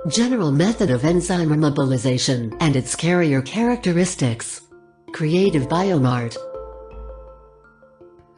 General method of enzyme immobilization and its carrier characteristics. Creative Biomart.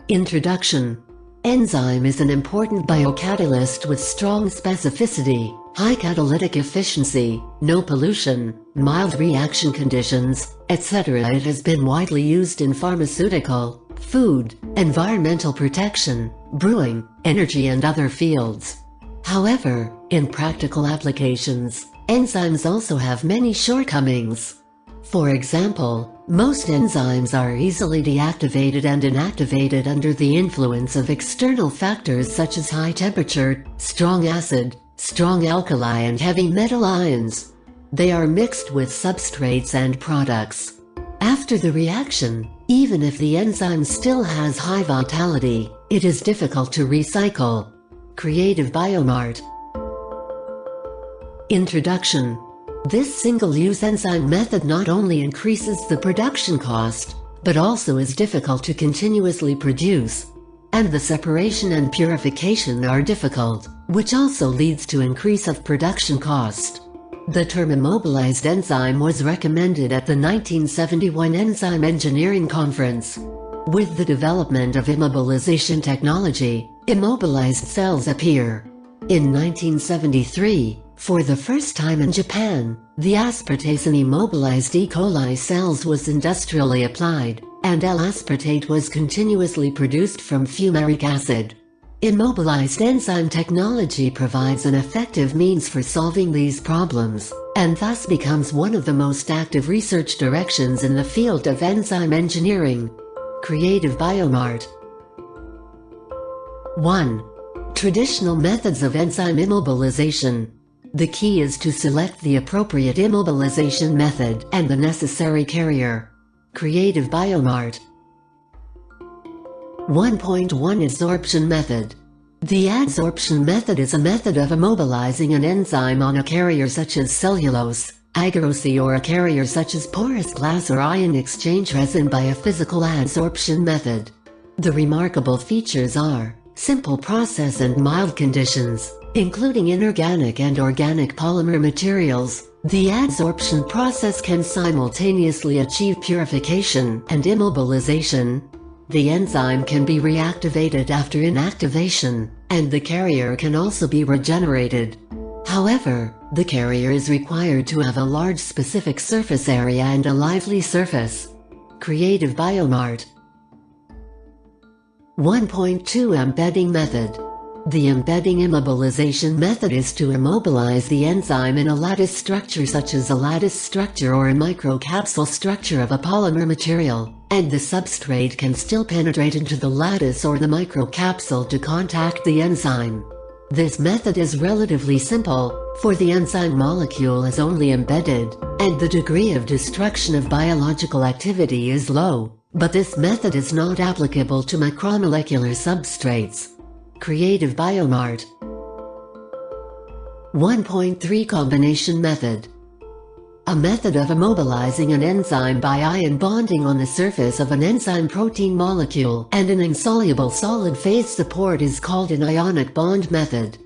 Introduction. Enzyme is an important biocatalyst with strong specificity, high catalytic efficiency, no pollution, mild reaction conditions, etc. It has been widely used in pharmaceutical, food, environmental protection, brewing, energy and other fields. However, in practical applications, enzymes also have many shortcomings. For example, most enzymes are easily deactivated and inactivated under the influence of external factors such as high temperature, strong acid, strong alkali and heavy metal ions. They are mixed with substrates and products. After the reaction, even if the enzyme still has high vitality, it is difficult to recycle. Creative Biomart. Introduction. This single-use enzyme method not only increases the production cost, but also is difficult to continuously produce. And the separation and purification are difficult, which also leads to increase of production cost. The term immobilized enzyme was recommended at the 1971 Enzyme Engineering Conference. With the development of immobilization technology, immobilized cells appear. In 1973, for the first time in Japan, the aspartase in immobilized E. coli cells was industrially applied, and L-aspartate was continuously produced from fumaric acid. Immobilized enzyme technology provides an effective means for solving these problems, and thus becomes one of the most active research directions in the field of enzyme engineering. Creative Biomart. 1. Traditional methods of enzyme immobilization. The key is to select the appropriate immobilization method and the necessary carrier. Creative Biomart. 1.1 Adsorption method. The adsorption method is a method of immobilizing an enzyme on a carrier such as cellulose, agarose or a carrier such as porous glass or ion exchange resin by a physical adsorption method. The remarkable features are simple process and mild conditions, including inorganic and organic polymer materials. The adsorption process can simultaneously achieve purification and immobilization. The enzyme can be reactivated after inactivation, and the carrier can also be regenerated. However, the carrier is required to have a large specific surface area and a lively surface. Creative Biomart. 1.2 Embedding method. The embedding immobilization method is to immobilize the enzyme in a lattice structure such as a lattice structure or a microcapsule structure of a polymer material, and the substrate can still penetrate into the lattice or the microcapsule to contact the enzyme. This method is relatively simple, for the enzyme molecule is only embedded, and the degree of destruction of biological activity is low, but this method is not applicable to macromolecular substrates. Creative Biomart. 1.3 Combination method. A method of immobilizing an enzyme by ion bonding on the surface of an enzyme protein molecule and an insoluble solid phase support is called an ionic bond method.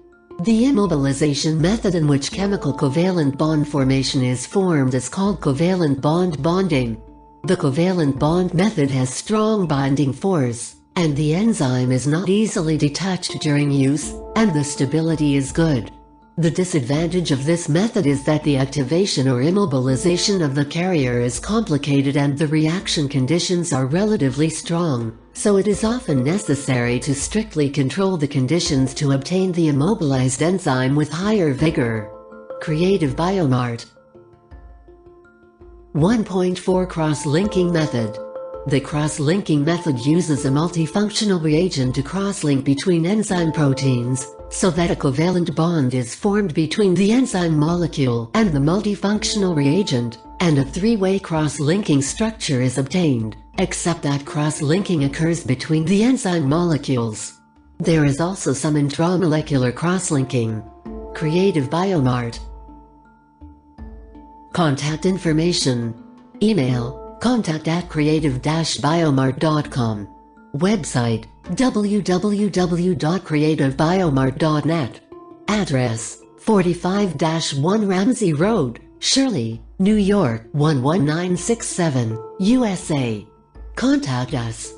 The immobilization method in which chemical covalent bond formation is formed is called covalent bond bonding. The covalent bond method has strong binding force, and the enzyme is not easily detached during use, and the stability is good. The disadvantage of this method is that the activation or immobilization of the carrier is complicated and the reaction conditions are relatively strong, so it is often necessary to strictly control the conditions to obtain the immobilized enzyme with higher vigor. Creative Biomart. 1.4 Cross-linking method. The cross-linking method uses a multifunctional reagent to cross-link between enzyme proteins, so that a covalent bond is formed between the enzyme molecule and the multifunctional reagent, and a three-way cross-linking structure is obtained, except that cross-linking occurs between the enzyme molecules. There is also some intramolecular cross-linking. Creative Biomart. Contact information. Email contact@creative-biomart.com. Website www.creativebiomart.net. Address 45-1 Ramsey Road, Shirley, New York 11967, USA. Contact us.